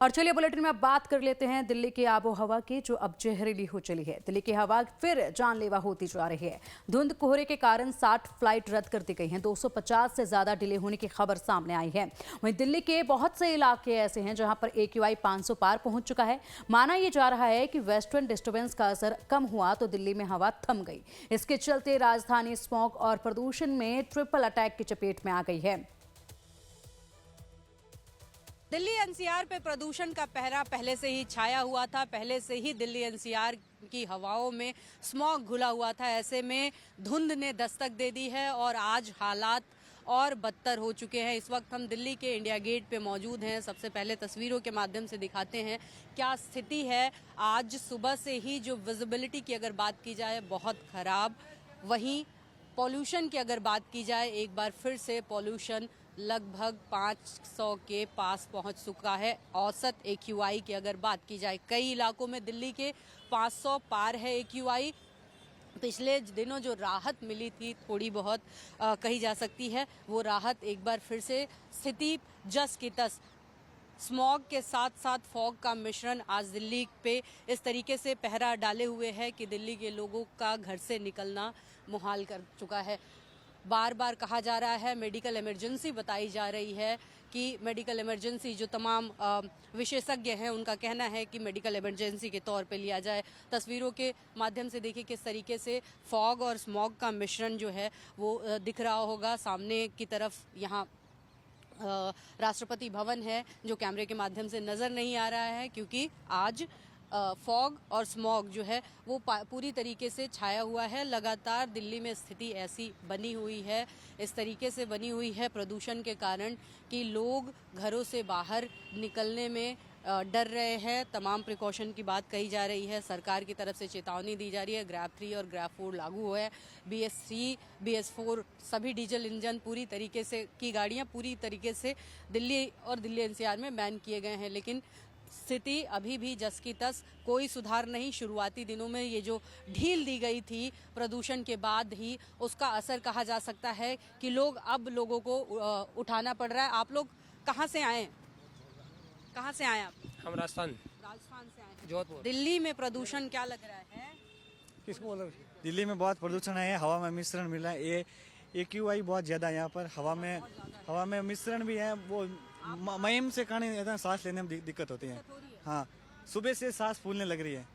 और चलिए बुलेटिन में अब बात कर लेते हैं दिल्ली की आबो हवा की, जो अब जहरीली हो चली है। दिल्ली की हवा फिर जानलेवा होती जा रही है। धुंध कोहरे के कारण 60 फ्लाइट रद्द कर दी गई हैं। 250 से ज्यादा डिले होने की खबर सामने आई है। वहीं दिल्ली के बहुत से इलाके ऐसे हैं जहां पर AQI 500 पार पहुंच चुका है। माना यह जा रहा है कि वेस्टर्न डिस्टर्बेंस का असर कम हुआ तो दिल्ली में हवा थम गई। इसके चलते राजधानी स्मॉग और प्रदूषण में ट्रिपल अटैक की चपेट में आ गई है। दिल्ली एनसीआर पे प्रदूषण का पहरा पहले से ही छाया हुआ था। पहले से ही दिल्ली एनसीआर की हवाओं में स्मॉग घुला हुआ था। ऐसे में धुंध ने दस्तक दे दी है और आज हालात और बदतर हो चुके हैं। इस वक्त हम दिल्ली के इंडिया गेट पे मौजूद हैं। सबसे पहले तस्वीरों के माध्यम से दिखाते हैं क्या स्थिति है। आज सुबह से ही जो विजिबिलिटी की अगर बात की जाए बहुत खराब, वहीं पॉल्यूशन की अगर बात की जाए एक बार फिर से पॉल्यूशन लगभग 500 के पास पहुंच चुका है। औसत AQI की अगर बात की जाए कई इलाकों में दिल्ली के 500 पार है AQI। पिछले दिनों जो राहत मिली थी थोड़ी बहुत कही जा सकती है, वो राहत एक बार फिर से स्थिति जस की तस। स्मॉग के साथ साथ फॉग का मिश्रण आज दिल्ली पे इस तरीके से पहरा डाले हुए है कि दिल्ली के लोगों का घर से निकलना मुहाल कर चुका है। बार बार कहा जा रहा है, मेडिकल इमरजेंसी बताई जा रही है कि मेडिकल इमरजेंसी जो तमाम विशेषज्ञ हैं उनका कहना है कि मेडिकल इमरजेंसी के तौर पे लिया जाए। तस्वीरों के माध्यम से देखिए किस तरीके से फॉग और स्मॉग का मिश्रण जो है वो दिख रहा होगा। सामने की तरफ यहाँ राष्ट्रपति भवन है जो कैमरे के माध्यम से नज़र नहीं आ रहा है, क्योंकि आज फॉग और स्मॉग जो है वो पूरी तरीके से छाया हुआ है। लगातार दिल्ली में स्थिति ऐसी बनी हुई है, इस तरीके से बनी हुई है प्रदूषण के कारण कि लोग घरों से बाहर निकलने में डर रहे हैं। तमाम प्रिकॉशन की बात कही जा रही है। सरकार की तरफ से चेतावनी दी जा रही है। ग्रैब 3 और ग्रैब 4 लागू हुआ है। BS3 BS4 सभी डीजल इंजन पूरी तरीके से की गाड़ियां पूरी तरीके से दिल्ली और दिल्ली NCR में बैन किए गए हैं। लेकिन स्थिति अभी भी जस की तस, कोई सुधार नहीं। शुरुआती दिनों में ये जो ढील दी गई थी प्रदूषण के बाद ही, उसका असर कहा जा सकता है कि लोगों को उठाना पड़ रहा है। आप लोग कहाँ से आए? कहाँ से आए आप? हम राजस्थान से आए हैं। जोधपुर। दिल्ली में प्रदूषण क्या लग रहा है? किसको बोल रहे? दिल्ली में बहुत प्रदूषण है, हवा में मिश्रण मिला है। ये AQI बहुत ज्यादा है यहाँ पर। हवा में मिश्रण भी है। वो मयम से कारण सांस लेने में दिक्कत होती है। हाँ, सुबह से सांस फूलने लग रही है।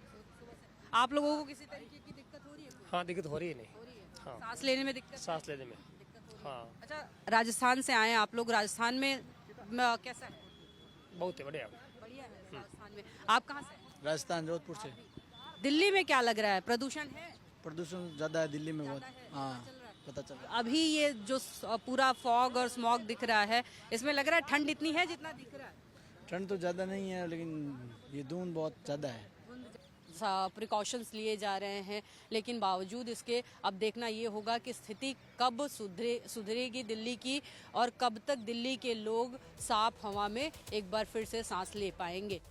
आप लोगों को किसी तरीके की दिक्कत हो रही है? हाँ, दिक्कत हो रही है। नहीं, हाँ, सांस लेने में दिक्कत? सांस लेने में, हाँ। अच्छा, राजस्थान से आए आप लोग। राजस्थान में कैसा है? बहुत है, बढ़िया है राजस्थान में। आप कहाँ से? राजस्थान जोधपुर से। दिल्ली में क्या लग रहा है, प्रदूषण है? प्रदूषण ज्यादा है दिल्ली में बहुत। हाँ, पता चल रहा है। अभी ये जो पूरा फॉग और स्मॉग दिख रहा है, इसमें लग रहा है ठंड इतनी है जितना दिख रहा है? ठंड तो ज्यादा नहीं है, लेकिन ये धुंध बहुत ज्यादा है। प्रिकॉशंस लिए जा रहे हैं, लेकिन बावजूद इसके अब देखना ये होगा कि स्थिति कब सुधरेगी दिल्ली की, और कब तक दिल्ली के लोग साफ हवा में एक बार फिर से सांस ले पाएंगे।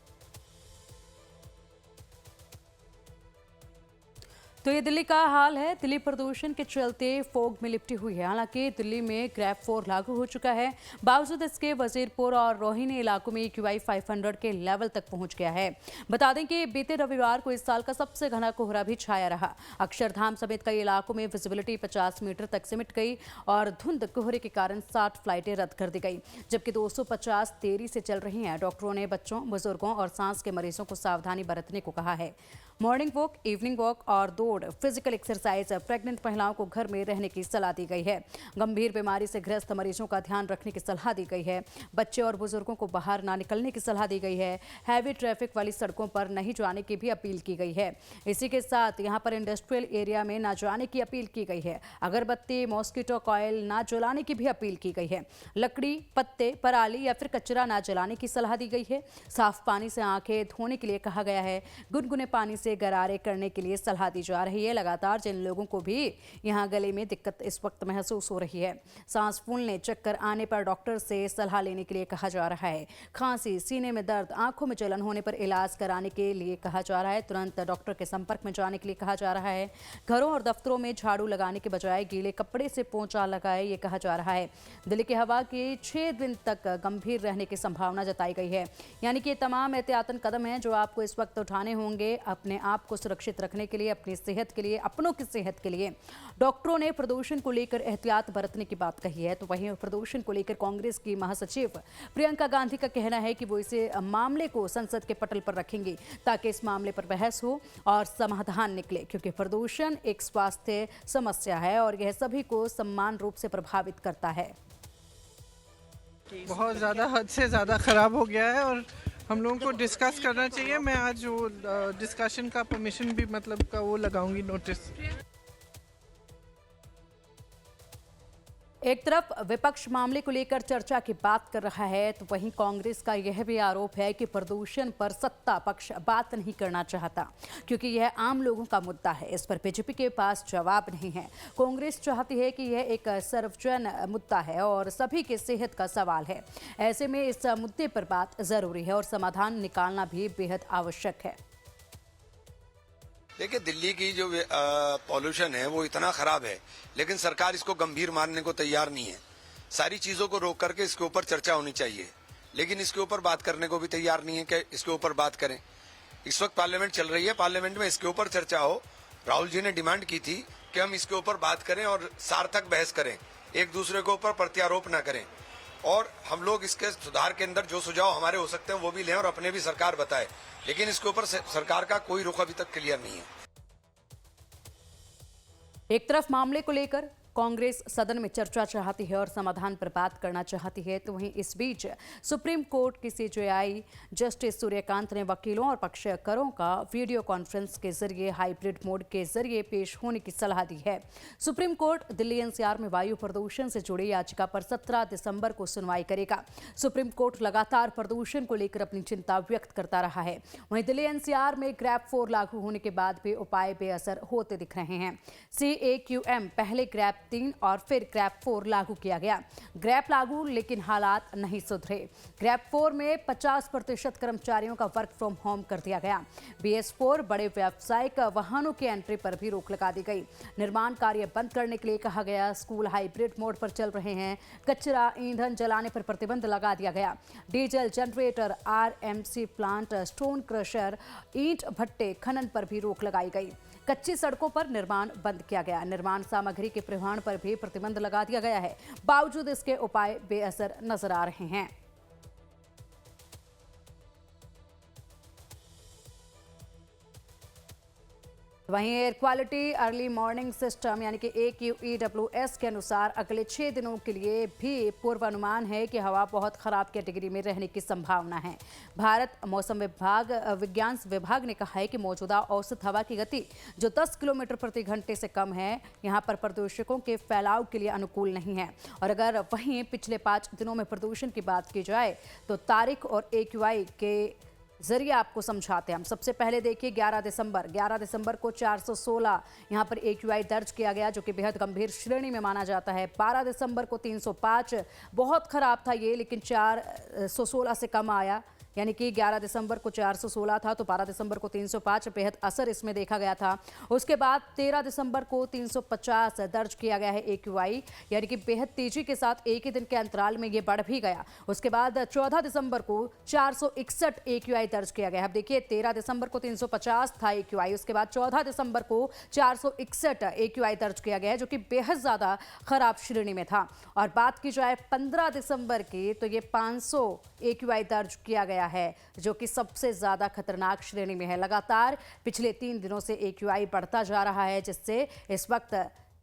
तो ये दिल्ली का हाल है। दिल्ली प्रदूषण के चलते फोग में लिपटी हुई है। हालांकि दिल्ली में ग्रैब 4 लागू हो चुका है। बावजूद इसके वजीरपुर और रोहिणी इलाकों में AQI 500 के लेवल तक पहुंच गया है। बता दें कि बीते रविवार को इस साल का सबसे घना कोहरा भी छाया रहा। अक्षरधाम समेत कई इलाकों में विजिबिलिटी 50 मीटर तक सिमट गई और धुंध कोहरे के कारण 60 फ्लाइटें रद्द कर दी गई, जबकि 250 देरी से चल रही हैं। डॉक्टरों ने बच्चों, बुजुर्गों और सांस के मरीजों को सावधानी बरतने को कहा है। मॉर्निंग वॉक, इवनिंग वॉक और दौड़, फिजिकल एक्सरसाइज, प्रेग्नेंट महिलाओं को घर में रहने की सलाह दी गई है। गंभीर बीमारी से ग्रस्त मरीजों का ध्यान रखने की सलाह दी गई है। बच्चे और बुजुर्गों को बाहर ना निकलने की सलाह दी गई है। हैवी ट्रैफिक वाली सड़कों पर नहीं जाने की भी अपील की गई है। इसी के साथ यहां पर इंडस्ट्रियल एरिया में ना जाने की अपील की गई है। अगरबत्ती, मॉस्किटो कॉयल ना जलाने की भी अपील की गई है। लकड़ी, पत्ते, पराली या फिर कचरा ना जलाने की सलाह दी गई है। साफ पानी से आंखें धोने के लिए कहा गया है। गुनगुने पानी से गरारे करने के लिए सलाह दी जा रही है। लगातार जिन लोगों को भी यहाँ गले में दिक्कत इस वक्त महसूस हो रही है, सांस फूलने, चक्कर आने पर डॉक्टर से सलाह लेने के लिए कहा जा रहा है। खांसी, सीने में दर्द, आंखों में जलन होने पर इलाज कराने के लिए कहा जा रहा है। तुरंत डॉक्टर के संपर्क में जाने के लिए कहा जा रहा है। घरों और दफ्तरों में झाड़ू लगाने के बजाय गीले कपड़े से पोंछा लगाए, ये कहा जा रहा है। दिल्ली की हवा के 6 दिन तक गंभीर रहने की संभावना जताई गई है। यानी कि ये तमाम एहतियातन कदम हैं जो आपको इस वक्त उठाने होंगे अपने आप को सुरक्षित रखने के लिए, अपनी सेहत के लिए, अपनों की सेहत के लिए। डॉक्टरों ने प्रदूषण को लेकर एहतियात बरतने की बात कही है। तो वहीं प्रदूषण को लेकर कांग्रेस की महासचिव प्रियंका गांधी का कहना है कि वो इसे मामले को संसद के पटल पर रखेंगी ताकि इस मामले पर बहस हो और समाधान निकले, क्योंकि प्रदूषण एक स्वास्थ्य समस्या है और यह सभी को समान रूप से प्रभावित करता है। बहुत ज़्यादा, हद से ज़्यादा ख़राब हो गया है और हम लोगों को डिस्कस करना चाहिए। मैं आज वो डिस्कशन का परमिशन भी मतलब का वो लगाऊंगी नोटिस। एक तरफ विपक्ष मामले को लेकर चर्चा की बात कर रहा है, तो वहीं कांग्रेस का यह भी आरोप है कि प्रदूषण पर सत्ता पक्ष बात नहीं करना चाहता, क्योंकि यह आम लोगों का मुद्दा है। इस पर बीजेपी के पास जवाब नहीं है। कांग्रेस चाहती है कि यह एक सर्वजन मुद्दा है और सभी की सेहत का सवाल है। ऐसे में इस मुद्दे पर बात जरूरी है और समाधान निकालना भी बेहद आवश्यक है। देखिए, दिल्ली की जो पॉल्यूशन है वो इतना खराब है, लेकिन सरकार इसको गंभीर मानने को तैयार नहीं है। सारी चीजों को रोक करके इसके ऊपर चर्चा होनी चाहिए, लेकिन इसके ऊपर बात करने को भी तैयार नहीं है कि इसके ऊपर बात करें। इस वक्त पार्लियामेंट चल रही है, पार्लियामेंट में इसके ऊपर चर्चा हो। राहुल जी ने डिमांड की थी कि हम इसके ऊपर बात करें और सार्थक बहस करें, एक दूसरे के ऊपर प्रत्यारोप न करें, और हम लोग इसके सुधार के अंदर जो सुझाव हमारे हो सकते हैं वो भी लें और अपने भी सरकार बताए। लेकिन इसके ऊपर सरकार का कोई रुख अभी तक क्लियर नहीं है। एक तरफ मामले को लेकर कांग्रेस सदन में चर्चा चाहती है और समाधान पर बात करना चाहती है, तो वहीं इस बीच सुप्रीम कोर्ट की सीजेआई जस्टिस सूर्यकांत ने वकीलों और पक्षकारों का वीडियो कॉन्फ्रेंस के जरिए हाइब्रिड मोड के जरिए पेश होने की सलाह दी है। सुप्रीम कोर्ट दिल्ली एनसीआर में वायु प्रदूषण से जुड़ी याचिका पर 17 दिसंबर को सुनवाई करेगा। सुप्रीम कोर्ट लगातार प्रदूषण को लेकर अपनी चिंता व्यक्त करता रहा है। वहीं दिल्ली एनसीआर में ग्रैप 4 लागू होने के बाद भी उपाय बेअसर होते दिख रहे हैं। CAQM पहले ग्रैप 3 और फिर ग्रैप 4 लागू किया गया। ग्रैप लागू, लेकिन हालात नहीं सुधरे। ग्रैप 4 में 50% कर्मचारियों का वर्क फ्रॉम होम कर दिया गया। BS4 बड़े व्यावसायिक वाहनों की एंट्री पर भी रोक लगा दी गई। निर्माण कार्य बंद करने के लिए कहा गया। स्कूल हाइब्रिड मोड पर चल रहे हैं। कचरा ईंधन जलाने पर प्रतिबंध लगा दिया गया। Diesel generator, RMC plant, stone crusher, ईंट भट्टे खनन पर भी रोक लगाई गई। कच्ची सड़कों पर निर्माण बंद किया गया। निर्माण सामग्री के परिवहन पर भी प्रतिबंध लगा दिया गया है। बावजूद इसके उपाय बेअसर नजर आ रहे हैं। वहीं air quality early morning system यानी कि AQEWS के अनुसार अगले 6 दिनों के लिए भी पूर्वानुमान है कि हवा बहुत खराब कैटेगरी में रहने की संभावना है। भारत मौसम विज्ञान विभाग ने कहा है कि मौजूदा औसत हवा की गति जो 10 किलोमीटर प्रति घंटे से कम है, यहाँ पर प्रदूषकों के फैलाव के लिए अनुकूल नहीं है। और अगर वहीं पिछले 5 दिनों में प्रदूषण की बात की जाए तो तारीख और AQI के जरिए आपको समझाते हैं हम। सबसे पहले देखिए 11 दिसंबर को 416 यहाँ पर AQI दर्ज किया गया, जो कि बेहद गंभीर श्रेणी में माना जाता है। 12 दिसंबर को 305, बहुत खराब था ये, लेकिन 416 से कम आया। यानी कि 11 दिसंबर को 416 था तो 12 दिसंबर को 305, बेहद असर इसमें देखा गया था। उसके बाद 13 दिसंबर को 350 दर्ज किया गया है AQI, यानी कि बेहद तेजी के साथ एक ही दिन के अंतराल में ये बढ़ भी गया। उसके बाद 14 दिसंबर को 461 AQI दर्ज किया गया। अब देखिए 13 दिसंबर को 350 था AQI, उसके बाद 14 दिसंबर को 461 AQI दर्ज किया गया है, जो कि बेहद ज़्यादा खराब श्रेणी में था। और बात की जाए 15 दिसंबर की तो ये 500 AQI दर्ज किया गया है, जो कि सबसे ज्यादा खतरनाक श्रेणी में है। लगातार पिछले 3 दिनों से AQI बढ़ता जा रहा है, जिससे इस वक्त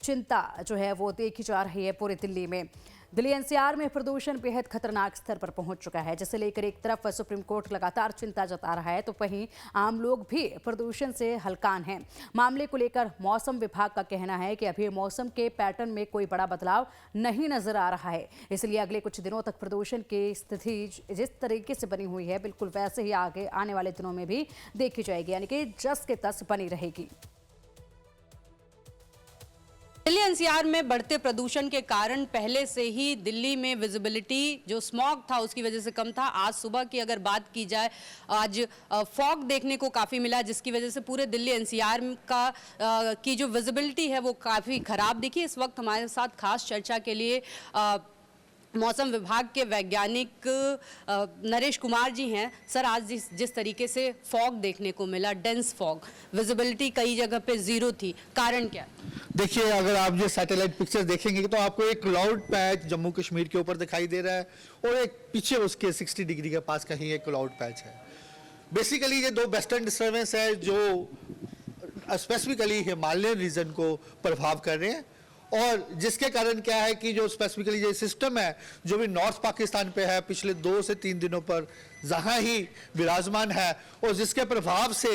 चिंता जो है वो देखी जा रही है पूरी दिल्ली में। दिल्ली एनसीआर में प्रदूषण बेहद खतरनाक स्तर पर पहुंच चुका है, जिसे लेकर एक तरफ सुप्रीम कोर्ट लगातार चिंता जता रहा है तो वहीं आम लोग भी प्रदूषण से हलकान हैं। मामले को लेकर मौसम विभाग का कहना है कि अभी मौसम के पैटर्न में कोई बड़ा बदलाव नहीं नजर आ रहा है, इसलिए अगले कुछ दिनों तक प्रदूषण की स्थिति जिस तरीके से बनी हुई है बिल्कुल वैसे ही आगे आने वाले दिनों में भी देखी जाएगी, यानी कि जस के तस बनी रहेगी। दिल्ली एनसीआर में बढ़ते प्रदूषण के कारण पहले से ही दिल्ली में विजिबिलिटी जो स्मॉग था उसकी वजह से कम था। आज सुबह की अगर बात की जाए, आज फॉग देखने को काफ़ी मिला, जिसकी वजह से पूरे दिल्ली एनसीआर की जो विजिबिलिटी है वो काफ़ी खराब दिखी। इस वक्त हमारे साथ खास चर्चा के लिए मौसम विभाग के वैज्ञानिक नरेश कुमार जी हैं। सर, आज जिस तरीके से फॉग देखने को मिला, डेंस फॉग, विजिबिलिटी कई जगह पे जीरो थी, कारण क्या? देखिए, अगर आप ये सैटेलाइट पिक्चर देखेंगे तो आपको एक क्लाउड पैच जम्मू कश्मीर के ऊपर दिखाई दे रहा है और एक पीछे उसके 60 डिग्री के पास कहीं एक क्लाउड पैच है। बेसिकली ये दो वेस्टर्न डिस्टर्बेंस है जो स्पेसिफिकली हिमालयन रीजन को प्रभाव कर रहे हैं और जिसके कारण क्या है कि जो स्पेसिफिकली ये सिस्टम है जो भी नॉर्थ पाकिस्तान पे है पिछले 2 से 3 दिनों पर जहां ही विराजमान है और जिसके प्रभाव से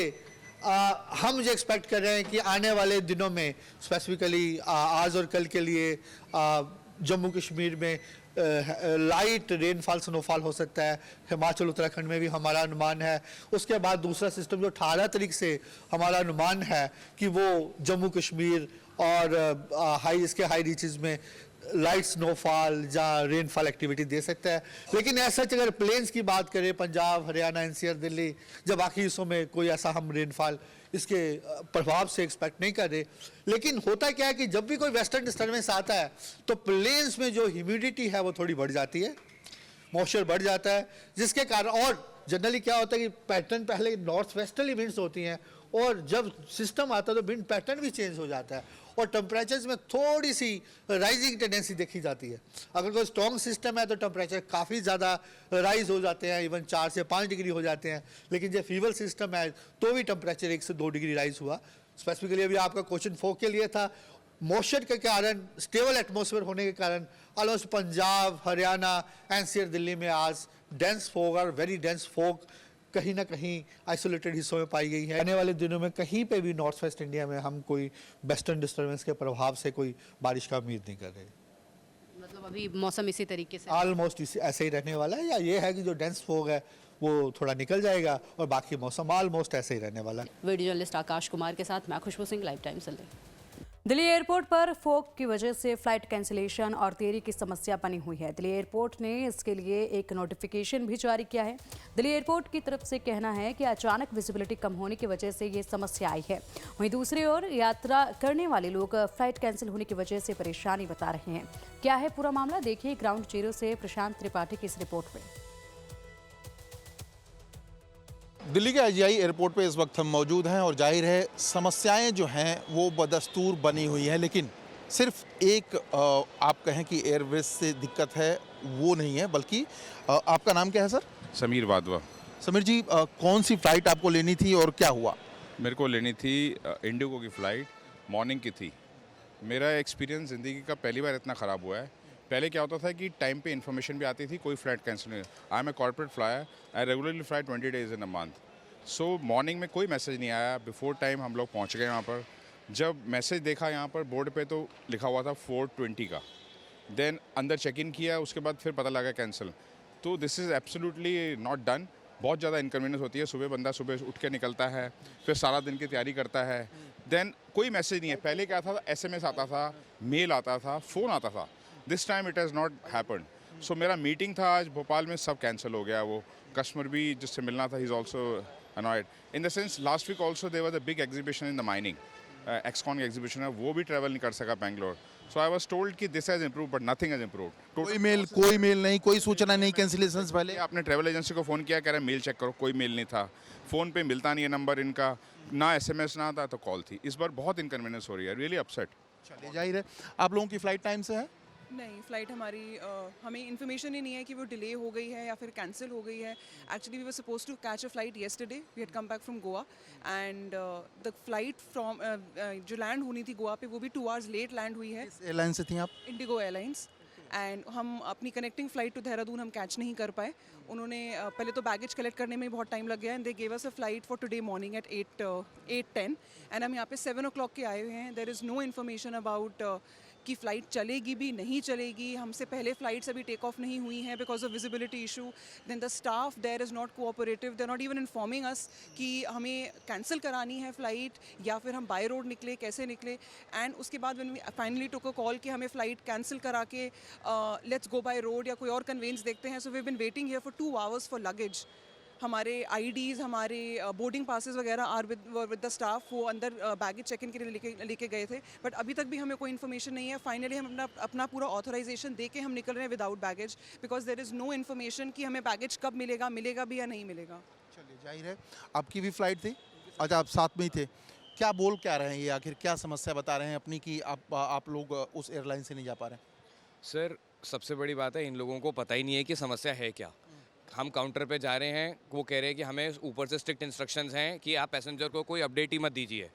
हम ये एक्सपेक्ट कर रहे हैं कि आने वाले दिनों में स्पेसिफिकली आज और कल के लिए जम्मू कश्मीर में लाइट रेनफॉल स्नोफॉल हो सकता है। हिमाचल उत्तराखंड में भी हमारा अनुमान है। उसके बाद दूसरा सिस्टम जो 18 तारीख से हमारा अनुमान है कि वो जम्मू कश्मीर और इसके हाई रीचेस में लाइट स्नोफॉल या रेनफॉल एक्टिविटी दे सकता है। लेकिन ऐसा अगर प्लेन्स की बात करें, पंजाब, हरियाणा, एनसीआर, दिल्ली, जब बाकी हिस्सों में कोई ऐसा हम रेनफॉल इसके प्रभाव से एक्सपेक्ट नहीं कर रहे। लेकिन होता क्या है कि जब भी कोई वेस्टर्न डिस्टर्बेंस आता है तो प्लेन्स में जो ह्यूमिडिटी है वो थोड़ी बढ़ जाती है, मॉइस्चर बढ़ जाता है, जिसके कारण और जनरली क्या होता है कि पैटर्न पहले नॉर्थ वेस्टर्ली विंड्स होती हैं और जब सिस्टम आता है तो विंड पैटर्न भी चेंज हो जाता है और टेम्परेचर्स में थोड़ी सी राइजिंग टेंडेंसी देखी जाती है। अगर कोई स्ट्रॉन्ग सिस्टम है तो टेम्परेचर काफ़ी ज़्यादा राइज हो जाते हैं, इवन 4 से 5 डिग्री हो जाते हैं। लेकिन जब फीवर सिस्टम है तो भी टेम्परेचर 1 से 2 डिग्री राइज हुआ। स्पेसिफिकली अभी आपका क्वेश्चन फॉग के लिए था। मॉइस्चर के कारण, स्टेबल एटमॉस्फेयर होने के कारण ऑलमोस्ट पंजाब, हरियाणा, एनसीआर, दिल्ली में आज डेंस फॉग और वेरी डेंस फॉग कहीं ना कहीं आइसोलेटेड हिस्सों में पाई गई है। आने वाले दिनों में कहीं पे भी नॉर्थ वेस्ट इंडिया में हम कोई वेस्टर्न डिस्टर्बेंस के प्रभाव से कोई बारिश का उम्मीद नहीं कर रहे। मतलब अभी मौसम इसी तरीके से ऑलमोस्ट ऐसे ही रहने वाला है, या ये है कि जो डेंस फॉग है वो थोड़ा निकल जाएगा और बाकी मौसम ऑलमोस्ट ऐसे ही रहने वाला है। वीडियो जर्नलिस्ट आकाश कुमार के साथ मैं Khushboo Singh, live time Delhi. Delhi airport पर फॉग की वजह से फ्लाइट कैंसिलेशन और देरी की समस्या बनी हुई है। दिल्ली एयरपोर्ट ने इसके लिए एक नोटिफिकेशन भी जारी किया है। दिल्ली एयरपोर्ट की तरफ से कहना है कि अचानक विजिबिलिटी कम होने की वजह से ये समस्या आई है। वहीं दूसरी ओर यात्रा करने वाले लोग फ्लाइट कैंसिल होने की वजह से परेशानी बता रहे हैं। क्या है पूरा मामला, देखिए ग्राउंड जीरो से प्रशांत त्रिपाठी की इस रिपोर्ट में। दिल्ली के आईजीआई एयरपोर्ट पे इस वक्त हम मौजूद हैं और जाहिर है समस्याएं जो हैं वो बदस्तूर बनी हुई हैं, लेकिन सिर्फ एक आप कहें कि एयरवेज से दिक्कत है वो नहीं है, बल्कि आपका नाम क्या है सर? समीर वाधवा। समीर जी, कौन सी फ़्लाइट आपको लेनी थी और क्या हुआ? मेरे को लेनी थी इंडिगो की फ़्लाइट, मॉर्निंग की थी। मेरा एक्सपीरियंस ज़िंदगी का पहली बार इतना ख़राब हुआ है। पहले क्या होता था कि टाइम पे इन्फॉर्मेशन भी आती थी, कोई फ़्लाइट कैंसिल नहीं। I am a corporate flyer, I regularly fly 20 days in a month. So morning में कोई मैसेज नहीं आया, बिफोर टाइम हम लोग पहुंच गए वहाँ पर। जब मैसेज देखा यहाँ पर बोर्ड पे तो लिखा हुआ था 4:20 का। देन अंदर चेक इन किया, उसके बाद फिर पता लगा कैंसिल। तो this is absolutely not done. बहुत ज़्यादा इनकन्वीनियंस होती है। सुबह बंदा सुबह उठ के निकलता है, फिर सारा दिन की तैयारी करता है, देन कोई मैसेज नहीं है। पहले क्या था, SMS आता था, मेल आता था, फ़ोन आता था। This time it has not happened. So मेरा मीटिंग था आज भोपाल में, सब कैंसिल हो गया। वो कस्टमर भी जिससे मिलना था, he is also annoyed. In the sense, last week also there was a big exhibition in the mining. Excon exhibition है, वो भी ट्रैवल नहीं कर सका Bangalore. So I was told कि this has improved, but nothing has improved. कोई mail नहीं, कोई सूचना नहीं कैंसिलेशन से पहले? आपने ट्रैवल एजेंसी को फ़ोन किया, कह रहे मेल चेक करो, कोई मेल नहीं था। फ़ोन पे मिलता नहीं है नंबर इनका, ना SMS ना आता तो कॉल थी। इस बार बहुत इनकन्वीनियंस हो रही है, रियली अपसेट। चलिए, जाहिर है आप लोगों की फ़्लाइट टाइम से है? नहीं, फ़्लाइट हमारी हमें इन्फॉर्मेशन ही नहीं है कि वो डिले हो गई है या फिर कैंसिल हो गई है। Actually we were suppose to catch a flight yesterday, we had come back from Goa and the flight from जो लैंड होनी थी गोवा पे वो भी 2 आवर्स लेट लैंड हुई है। किस एयरलाइन से थी आप? Indigo airlines. एंड हम अपनी कनेक्टिंग फ़्लाइट टू देहरादून हम कैच नहीं कर पाए। उन्होंने पहले तो बैगेज कलेक्ट करने में ही बहुत टाइम लग गया and they gave us a flight for today morning at 8:10 and हम यहाँ पे 7 o'clock के आए हुए हैं। There is no information about कि फ़्लाइट चलेगी भी नहीं चलेगी। हमसे पहले फ़्लाइट्स अभी टेक ऑफ नहीं हुई हैं because of visibility issue. Then the staff there is not cooperative, they are not even informing us कि हमें कैंसिल करानी है फ़्लाइट या फिर हम बाय रोड निकले, कैसे निकले। एंड उसके बाद when we finally took a call कि हमें फ़्लाइट कैंसिल करा के लेट्स गो बाय रोड या कोई और कन्वेंस देखते हैं। So we have been waiting here for 2 hours for luggage. हमारे आईडीज़, हमारे बोर्डिंग पासेस वगैरह आर विद द स्टाफ, वो अंदर बैगेज चेक इन के लिए लेके गए थे, बट अभी तक भी हमें कोई इन्फॉर्मेशन नहीं है। फाइनली हम अपना पूरा ऑथराइजेशन दे के हम निकल रहे हैं without baggage because there is no information कि हमें बैगेज कब मिलेगा भी या नहीं मिलेगा। चलिए, जाहिर है आपकी भी फ्लाइट थी, अच्छा आप साथ में ही थे, क्या बोल क्या रहे हैं ये, आखिर क्या समस्या बता रहे हैं अपनी कि आप लोग उस एयरलाइन से नहीं जा पा रहे हैं? सर, सबसे बड़ी बात है इन लोगों को पता ही नहीं है कि समस्या है क्या। हम काउंटर पे जा रहे हैं, वो कह रहे हैं कि हमें ऊपर से स्ट्रिक्ट इंस्ट्रक्शंस हैं कि आप पैसेंजर को कोई अपडेट ही मत दीजिए,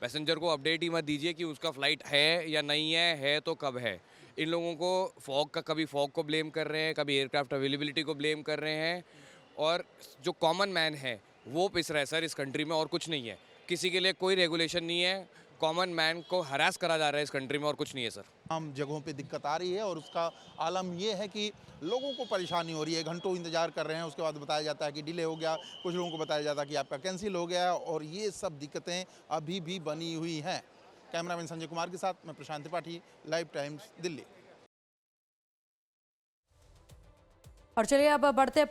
पैसेंजर को अपडेट ही मत दीजिए कि उसका फ़्लाइट है या नहीं है तो कब है। इन लोगों को कभी फॉग को ब्लेम कर रहे हैं, कभी एयरक्राफ्ट अवेलेबिलिटी को ब्लेम कर रहे हैं, और जो कॉमन मैन है वो पिस रहा है सर इस कंट्री में, और कुछ नहीं है। किसी के लिए कोई रेगुलेशन नहीं है, कॉमन मैन को हरास करा जा रहा है इस कंट्री में, और कुछ नहीं है सर। आम जगहों पे दिक्कत आ रही है और उसका आलम ये है कि लोगों को परेशानी हो रही है, घंटों इंतजार कर रहे हैं, उसके बाद बताया जाता है कि डिले हो गया, कुछ लोगों को बताया जाता है कि आपका कैंसिल हो गया, और ये सब दिक्कतें अभी भी बनी हुई हैं। कैमरामैन संजय कुमार के साथ मैं प्रशांत त्रिपाठी, लाइव टाइम्स, दिल्ली। और चलिए अब बढ़ते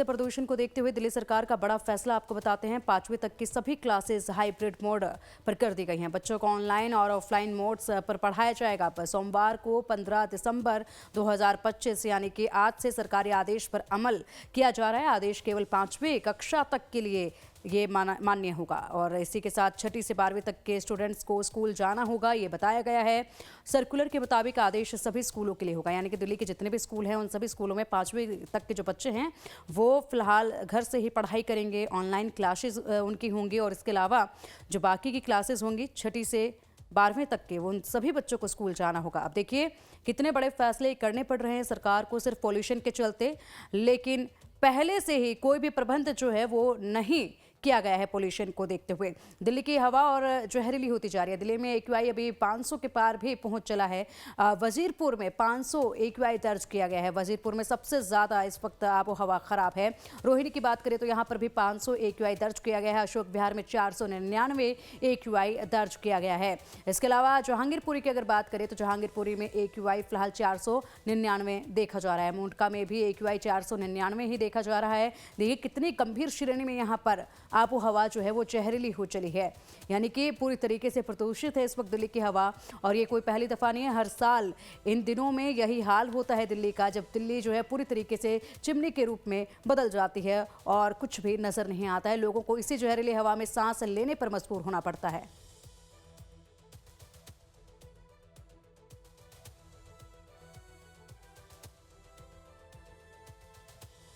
प्रदूषण को देखते हुए दिल्ली सरकार का बड़ा फैसला आपको बताते हैं। 5वीं तक की सभी क्लासेस हाइब्रिड मोड पर कर दी गई हैं। बच्चों को ऑनलाइन और ऑफलाइन मोड्स पर पढ़ाया जाएगा। पर सोमवार को 15 दिसंबर 2025 यानी कि आज से सरकारी आदेश पर अमल किया जा रहा है। आदेश केवल 5वीं कक्षा तक के लिए ये मान्य होगा, और इसी के साथ 6ठी से 12वीं तक के स्टूडेंट्स को स्कूल जाना होगा, ये बताया गया है। सर्कुलर के मुताबिक आदेश सभी स्कूलों के लिए होगा, यानी कि दिल्ली के जितने भी स्कूल हैं उन सभी स्कूलों में 5वीं तक के जो बच्चे हैं वो फिलहाल घर से ही पढ़ाई करेंगे, ऑनलाइन क्लासेस उनकी होंगी, और इसके अलावा जो बाकी की क्लासेस होंगी 6ठी से 12वीं तक के, वो उन सभी बच्चों को स्कूल जाना होगा। अब देखिए कितने बड़े फैसले करने पड़ रहे हैं सरकार को सिर्फ पॉल्यूशन के चलते, लेकिन पहले से ही कोई भी प्रबंध जो है वो नहीं किया गया है पोल्यूशन को देखते हुए। दिल्ली की हवा और जहरीली होती जा रही है। दिल्ली में AQI अभी 500 के पार भी पहुंच चला है। वजीरपुर में 500 AQI दर्ज किया गया है। वजीरपुर में सबसे ज़्यादा इस वक्त आबो हवा ख़राब है। रोहिणी की बात करें तो यहाँ पर भी 500 AQI दर्ज किया गया है। अशोक विहार में 499 AQI दर्ज किया गया है। इसके अलावा जहांगीरपुरी की अगर बात करें तो जहांगीरपुरी में AQI फिलहाल 499 देखा जा रहा है। मुंडका में भी AQI 499 ही देखा जा रहा है। देखिए कितनी गंभीर श्रेणी में यहाँ पर आबो हवा जो है वो जहरीली हो चली है, यानी कि पूरी तरीके से प्रदूषित है इस वक्त दिल्ली की हवा। और ये कोई पहली दफ़ा नहीं है, हर साल इन दिनों में यही हाल होता है दिल्ली का, जब दिल्ली जो है पूरी तरीके से चिमनी के रूप में बदल जाती है और कुछ भी नज़र नहीं आता है। लोगों को इसी जहरीली हवा में सांस लेने पर मजबूर होना पड़ता है।